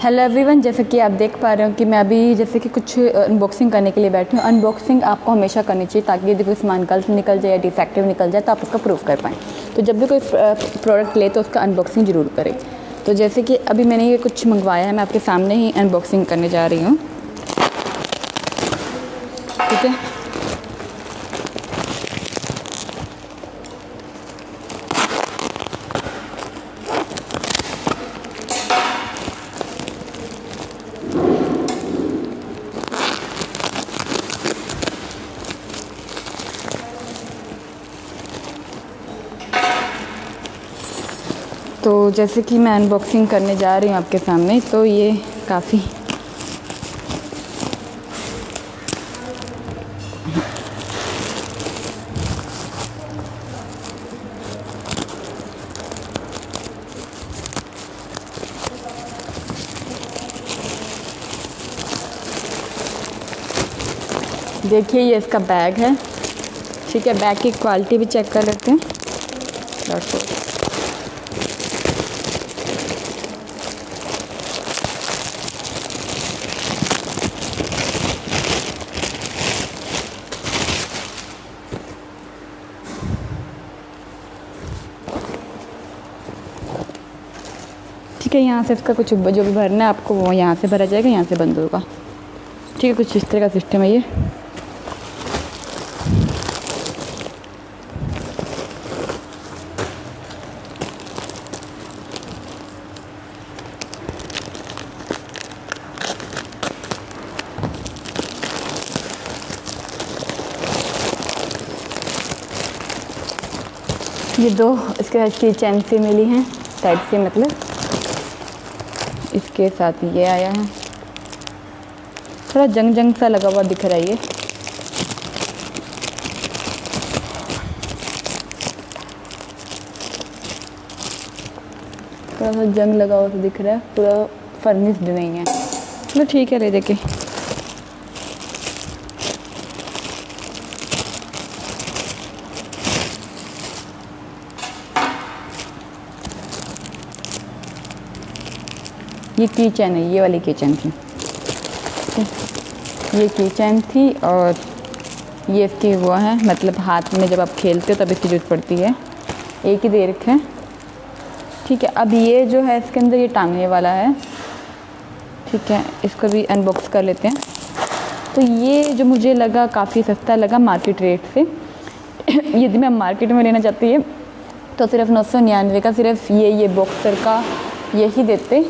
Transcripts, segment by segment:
Hello everyone, जैसे कि आप देख पा रहे हो कि मैं अभी जैसे कि कुछ अनबॉक्सिंग करने के लिए बैठी हूँ। अनबॉक्सिंग आपको हमेशा करनी चाहिए ताकि यदि कोई सामान गलत निकल जाए या डिफेक्टिव निकल जाए तो आप उसका प्रूफ कर पाएँ। तो जब भी कोई प्रोडक्ट ले तो उसका अनबॉक्सिंग ज़रूर करें। तो जैसे कि अभी मैंने ये कुछ मंगवाया है, मैं आपके सामने ही अनबॉक्सिंग करने जा रही हूँ। ठीक है, तो जैसे कि मैं अनबॉक्सिंग करने जा रही हूँ आपके सामने, तो ये काफ़ी देखिए ये इसका बैग है। ठीक है, बैग की क्वालिटी भी चेक कर लेते हैं। ठीक है, यहाँ से इसका कुछ जो भी भरना है आपको वो यहाँ से भरा जाएगा, यहाँ से बंद होगा। ठीक है, कुछ इस तरह का सिस्टम है ये दो इसके साथ की चैन से मिली हैं, साइड से मतलब इसके साथ ये आया है। थोड़ा जंग जंग सा लगा हुआ दिख रहा है ये। थोड़ा सा जंग लगा हुआ तो दिख रहा है, पूरा फर्निश्ड नहीं है। चलो ठीक है, ले देखे। ये की चैन है, ये वाली की चैन थी। ये की चैन थी और ये इसकी हुआ है, मतलब हाथ में जब आप खेलते हो तब इसकी जरूरत पड़ती है। एक ही दे रखे हैं। ठीक है, अब ये जो है इसके अंदर ये टांगने वाला है। ठीक है, इसको भी अनबॉक्स कर लेते हैं। तो ये जो मुझे लगा काफ़ी सस्ता लगा मार्केट रेट से। यदि मैं मार्केट में लेना चाहती है तो सिर्फ 999 का सिर्फ ये बॉक्सर का यही देते।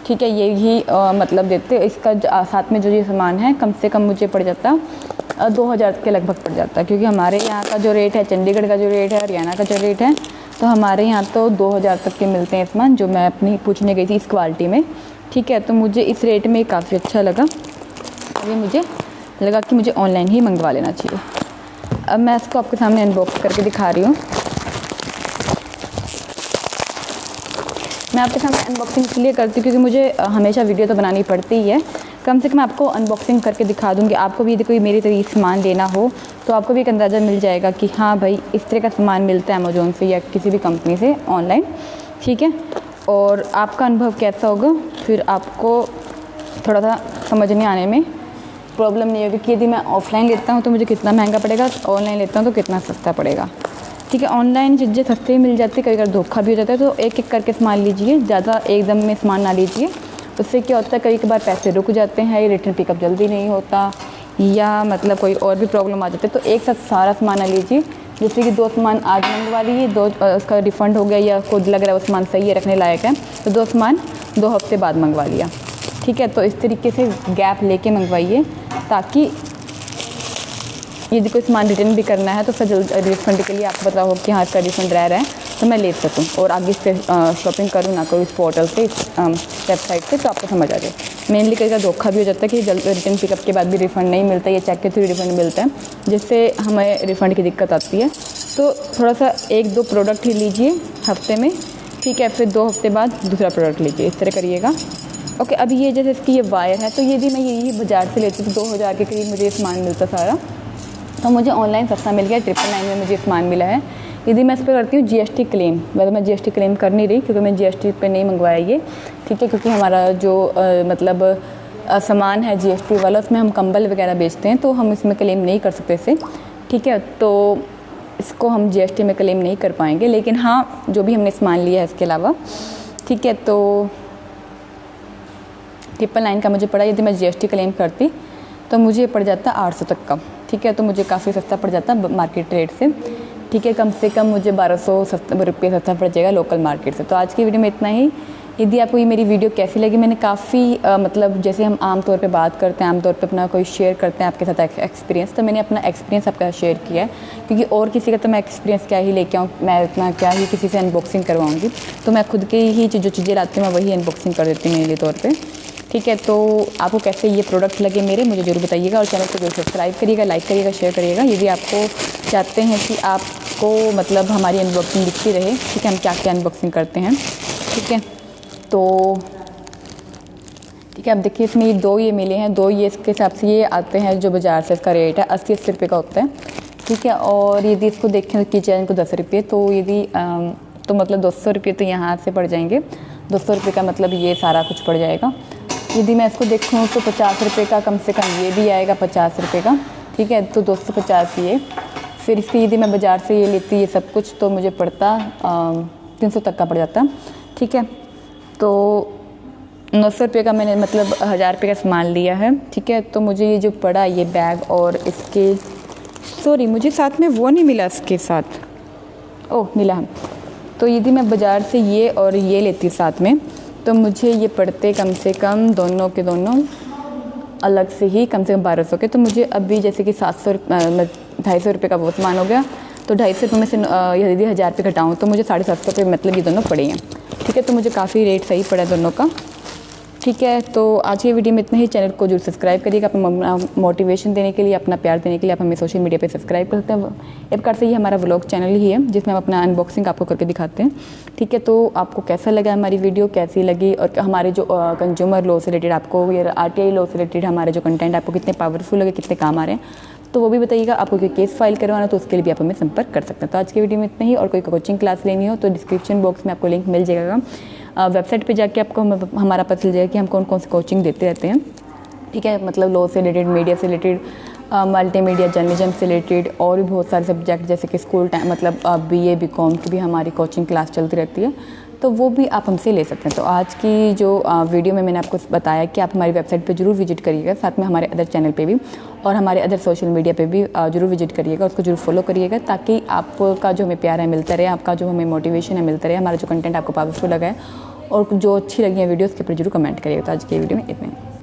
ठीक है, यही मतलब देते। इसका साथ में जो ये सामान है कम से कम मुझे पड़ जाता 2000 के लगभग पड़ जाता, क्योंकि हमारे यहाँ का जो रेट है, चंडीगढ़ का जो रेट है, हरियाणा का जो रेट है, तो हमारे यहाँ तो 2000 तक के मिलते हैं सामान, जो मैं अपनी पूछने गई थी इस क्वालिटी में। ठीक है, तो मुझे इस रेट में काफ़ी अच्छा लगा। अभी मुझे लगा कि मुझे ऑनलाइन ही मंगवा लेना चाहिए। अब मैं इसको आपके सामने अनबॉक्स करके दिखा रही हूँ। मैं आपके सामने अनबॉक्सिंग इसलिए करती हूँ क्योंकि मुझे हमेशा वीडियो तो बनानी पड़ती ही है। कम से कम आपको अनबॉक्सिंग करके दिखा दूँगी। आपको भी यदि कोई मेरी तरह सामान लेना हो तो आपको भी एक अंदाज़ा मिल जाएगा कि हाँ भाई, इस तरह का सामान मिलता है अमेज़ॉन से या किसी भी कंपनी से ऑनलाइन। ठीक है, और आपका अनुभव कैसा होगा फिर आपको थोड़ा सा समझने आने में प्रॉब्लम नहीं होगी कि यदि मैं ऑफ़लाइन लेता हूँ तो मुझे कितना महंगा पड़ेगा, ऑनलाइन लेता हूँ तो कितना सस्ता पड़ेगा। ठीक है, ऑनलाइन चीज़ें सस्ती मिल जाती है, कभी कभी धोखा भी हो जाता है। तो एक एक करके सामान लीजिए, ज़्यादा एकदम में सामान ना लीजिए। उससे क्या होता है, कई कभार पैसे रुक जाते हैं, रिटर्न पिकअप जल्दी नहीं होता, या मतलब कोई और भी प्रॉब्लम आ जाती है। तो एक साथ सारा सामान ना लीजिए। जैसे कि 2 सामान आज मंगवा लिए, 2 उसका रिफ़ंड हो गया, या खुद लग रहा है वो सामान सही है, रखने लायक है, तो 2 सामान 2 हफ्ते बाद मंगवा लिया। ठीक है, तो इस तरीके से गैप लेके मंगवाइए ताकि यदि कोई सामान रिटर्न भी करना है तो फिर रिफ़ंड के लिए आपको पता हो कि हाँ इसका रिफ़ंड रह रहा है, तो मैं ले सकूँ और आगे इस पर शॉपिंग करूँ, ना करूँ इस पोर्टल से, इस वेबसाइट से, तो आपको समझ आ जाए। मेनली कई का धोखा भी हो जाता है कि जल्द रिटर्न पिकअप के बाद भी रिफ़ंड नहीं मिलता, या चेक के थ्रू रिफ़ंड मिलता है, जिससे हमें रिफ़ंड की दिक्कत आती है। तो थोड़ा सा 1-2 प्रोडक्ट ही लीजिए हफ्ते में। ठीक है, फिर 2 हफ्ते बाद दूसरा प्रोडक्ट लीजिए, इस तरह करिएगा। ओके, अभी ये जैसे इसकी ये वायर है, तो यदि मैं यही बाज़ार से लेती तो 2000 के करीब मुझे सामान मिलता सारा, तो मुझे ऑनलाइन सस्ता मिल गया। 999 में मुझे सामान मिला है। यदि मैं इस पर करती हूँ जीएसटी क्लेम, वैसे मैं जीएसटी क्लेम कर नहीं रही क्योंकि मैं जीएसटी पे नहीं मंगवाया ये, ठीक है, क्योंकि हमारा जो मतलब सामान है जीएसटी वाला, उसमें हम कंबल वगैरह बेचते हैं तो हम इसमें क्लेम नहीं कर सकते इसे, ठीक है, तो इसको हम जीएसटी में क्लेम नहीं कर पाएंगे। लेकिन हाँ, जो भी हमने सामान लिया है इसके अलावा, ठीक है, तो 999 का मुझे पड़ा। यदि मैं जीएसटी क्लेम करती तो मुझे पड़ जाता 800 तक का, ठीक है, तो मुझे काफ़ी सस्ता पड़ जाता मार्केट रेट से, ठीक है, कम से कम मुझे 1200 रुपये सस्ता पड़ जाएगा लोकल मार्केट से। तो आज की वीडियो में इतना ही। यदि आपको ये मेरी वीडियो कैसी लगी, मैंने काफ़ी मतलब जैसे हम आम तौर पे बात करते हैं, आम तौर पे अपना कोई शेयर करते हैं आपके साथ एक्सपीरियंस, तो मैंने अपना एक्सपीरियंस आपका शेयर किया है, क्योंकि और किसी का तो मैं एक्सपीरियंस क्या ही लेके आऊँ, मैं इतना क्या ही किसी से अनबॉक्सिंग करवाऊँगी, तो मैं खुद के ही जो चीज़ें लाती हूँ मैं वही अनबॉक्सिंग कर देती हूँ मेरे तौर पर, ठीक है। तो आपको कैसे ये प्रोडक्ट लगे मेरे, मुझे ज़रूर बताइएगा, और चैनल को जरूर सब्सक्राइब करिएगा, लाइक करिएगा, शेयर करिएगा। यदि आपको चाहते हैं कि आपको मतलब हमारी अनबॉक्सिंग दिखती रहे, ठीक है, हम क्या क्या अनबॉक्सिंग करते हैं, ठीक है, तो ठीक है। अब देखिए इसमें ये 2 ये मिले हैं, 2 ये इसके हिसाब से ये आते हैं जो बाज़ार से इसका रेट है 80-80 रुपये का होता है, ठीक है। और यदि इसको देखें तो कीचेन को 10 रुपये, तो यदि तो मतलब 200 रुपये तो यहाँ से पड़ जाएंगे, 200 रुपये का मतलब ये सारा कुछ पड़ जाएगा। यदि मैं इसको देखूँ तो 50 रुपये का कम से कम ये भी आएगा, 50 रुपये का, ठीक है, तो 250 ये। फिर इसकी यदि मैं बाज़ार से ये लेती ये सब कुछ तो मुझे पड़ता 300 तक का पड़ जाता, ठीक है। तो 900 रुपये का मैंने मतलब 1000 रुपये का सामान लिया है, ठीक है, तो मुझे ये जो पड़ा ये बैग और इसके सॉरी मुझे साथ में वो नहीं मिला, इसके साथ ओह मिला है। तो यदि मैं बाज़ार से ये और ये लेती साथ में तो मुझे ये पड़ते कम से कम दोनों के दोनों अलग से ही कम से कम 1200 के। तो मुझे अभी जैसे कि 250 रुपये का वो सामान हो गया, तो 250 रुपये में से यदि 1000 रुपये घटाऊँ तो मुझे 750 रुपये मतलब ये दोनों पड़े हैं, ठीक है, तो मुझे काफ़ी रेट सही पड़ा दोनों का, ठीक है। तो आज की वीडियो में इतना ही। चैनल को जरूर सब्सक्राइब करिएगा, अपना मोटिवेशन देने के लिए, अपना प्यार देने के लिए आप हमें सोशल मीडिया पे सब्सक्राइब करते हैं। एक प्रकार से ये हमारा व्लॉग चैनल ही है जिसमें हम अपना अनबॉक्सिंग आपको करके दिखाते हैं, ठीक है। तो आपको कैसा लगा हमारी वीडियो, कैसी लगी, और हमारे जो कंज्यूमर लॉ से रिलेटेड आपको या RTI लॉ से रिलेटेड हमारे जो कंटेंट आपको कितने पावरफुल लगे, कितने काम आ रहे हैं, तो वो भी बताइएगा। आपको कोई केस फाइल करवाना तो उसके लिए भी आप हमें संपर्क कर सकते हैं। तो आज की वीडियो में इतना ही। और कोई कोचिंग क्लास लेनी हो तो डिस्क्रिप्शन बॉक्स में आपको लिंक मिल जाएगा, वेबसाइट पे जाके आपको हमारा पता चल जाएगा कि हम कौन कौन सी कोचिंग देते रहते हैं, ठीक है, मतलब लॉ से रिलेटेड, मीडिया से रिलेटेड, मल्टीमीडिया जर्नलिज्म से रिलेटेड, और भी बहुत सारे सब्जेक्ट जैसे कि स्कूल टाइम मतलब BA BCom की भी हमारी कोचिंग क्लास चलती रहती है, तो वो भी आप हमसे ले सकते हैं। तो आज की जो वीडियो में मैंने आपको बताया कि आप हमारी वेबसाइट पे जरूर विजिट करिएगा, साथ में हमारे अदर चैनल पे भी और हमारे अदर सोशल मीडिया पे भी जरूर विजिट करिएगा, उसको जरूर फॉलो करिएगा, ताकि आपका जो हमें प्यार है मिलता रहे, आपका जो हमें मोटिवेशन है मिलता रहे, हमारा जो कंटेंट आपको पावरफुल लगा है और जो अच्छी लगी है वीडियो उसके ऊपर जरूर कमेंट करिएगा। तो आज की वीडियो में इतने।